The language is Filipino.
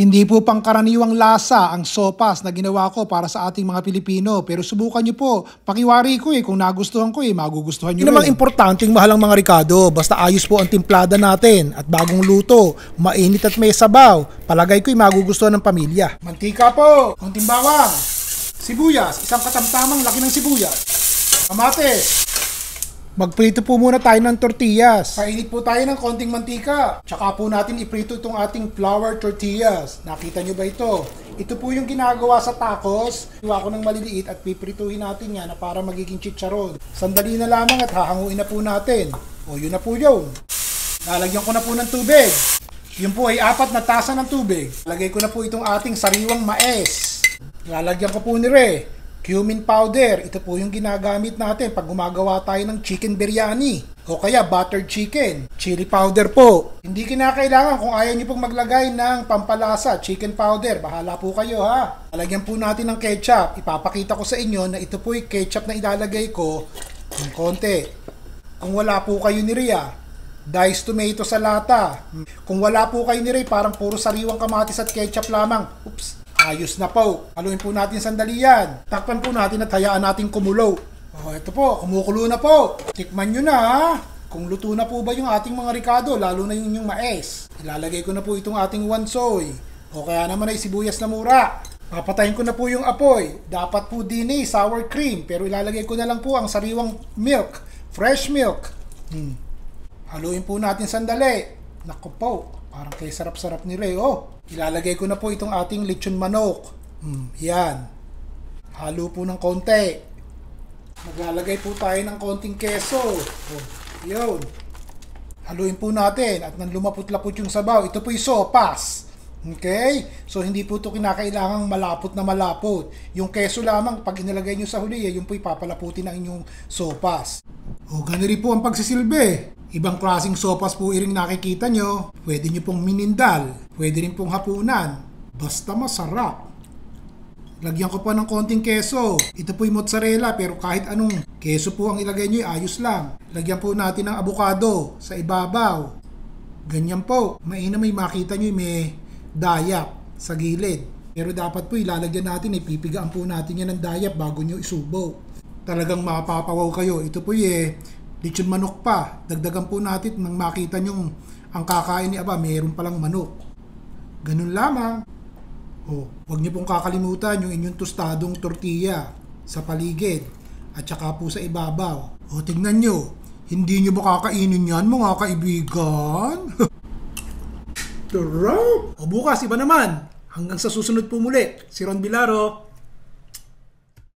Hindi po pangkaraniwang lasa ang sopas na ginawa ko para sa ating mga Pilipino. Pero subukan nyo po. Pakiwari ko kung nagustuhan ko magugustuhan nyo rin. Namang importanteng mahal ang mga Ricardo. Basta ayos po ang timplada natin at bagong luto. Mainit at may sabaw. Palagay ko'y magugustuhan ng pamilya. Mantika po, konting bawang, sibuyas, isang katamtamang laki ng sibuyas, kamatis. Magprito po muna tayo ng tortillas. Painit po tayo ng konting mantika. Tsaka po natin iprito itong ating flour tortillas. Nakita nyo ba ito? Ito po yung ginagawa sa tacos. Iwa ko ng maliliit at piprituhin natin yan na para magiging chicharon. Sandali na lamang at hahanguin na po natin. O yun na po yun. Lalagyan ko na po ng tubig. Yun po ay 4 na tasa ng tubig. Lagay ko na po itong ating sariwang mais. Lalagyan ko po ni cumin powder. Ito po yung ginagamit natin pag gumagawa tayo ng chicken biryani o kaya buttered chicken. Chili powder po. Hindi kinakailangan kung ayaw nyo pong maglagay ng pampalasa, chicken powder. Bahala po kayo ha. Lalagyan po natin ng ketchup. Ipapakita ko sa inyo na ito po yung ketchup na ilalagay ko ng konti. Kung wala po kayo ni Ria, diced tomato sa lata. Kung wala po kayo ni Ria, parang puro sariwang kamatis at ketchup lamang. Oops. Ayos na po. Haluin po natin sandali yan. Takpan po natin at hayaan natin kumulo. Ito po, kumukulo na po. Tikman nyo na ha. Kung luto na po ba yung ating mga Ricardo, lalo na yung inyong mais. Ilalagay ko na po itong ating wansoy. O kaya naman ay sibuyas na mura. Papatayin ko na po yung apoy. Dapat po din sour cream. Pero ilalagay ko na lang po ang sariwang milk. Fresh milk. Haluin po natin sandali. Naku po. Parang kay sarap-sarap ni Ray. Ilalagay ko na po itong ating lechon manok. Yan. Halo po ng konti. Maglalagay po tayo ng konting keso. Yun. Haluin po natin. At nang lumapot-lapot yung sabaw, ito po yung sopas. Okay? So, hindi po ito kinakailangang malapot na malapot. Yung keso lamang, pag inilagay nyo sa huli, yun po ipapalaputin ang inyong sopas. Ganun rin po ang pagsisilbi. Ibang klaseng sopas po iring nakikita nyo. Pwede nyo pong minindal. Pwede rin pong hapunan. Basta masarap. Lagyan ko pa ng konting keso. Ito po yung mozzarella pero kahit anong keso po ang ilagay nyo, ayos lang. Lagyan po natin ng avocado sa ibabaw. Ganyan po. Mainam may makita nyo may dayap sa gilid. Pero dapat po ilalagyan natin, pipigaan po natin yan ng dayap bago nyo isubo. Talagang mapapawaw kayo. Ito po lechon manok pa. Dagdagan po natin nang makita nyo ang kakain ni Aba, mayroon palang manok. Ganun lamang. Huwag nyo pong kakalimutan yung inyong tostadong tortilla sa paligid at saka po sa ibabaw. Tignan nyo. Hindi nyo ba kakainin yan mga kaibigan? Sarap! Bukas iba naman. Hanggang sa susunod po muli. Si Ron Bilaro.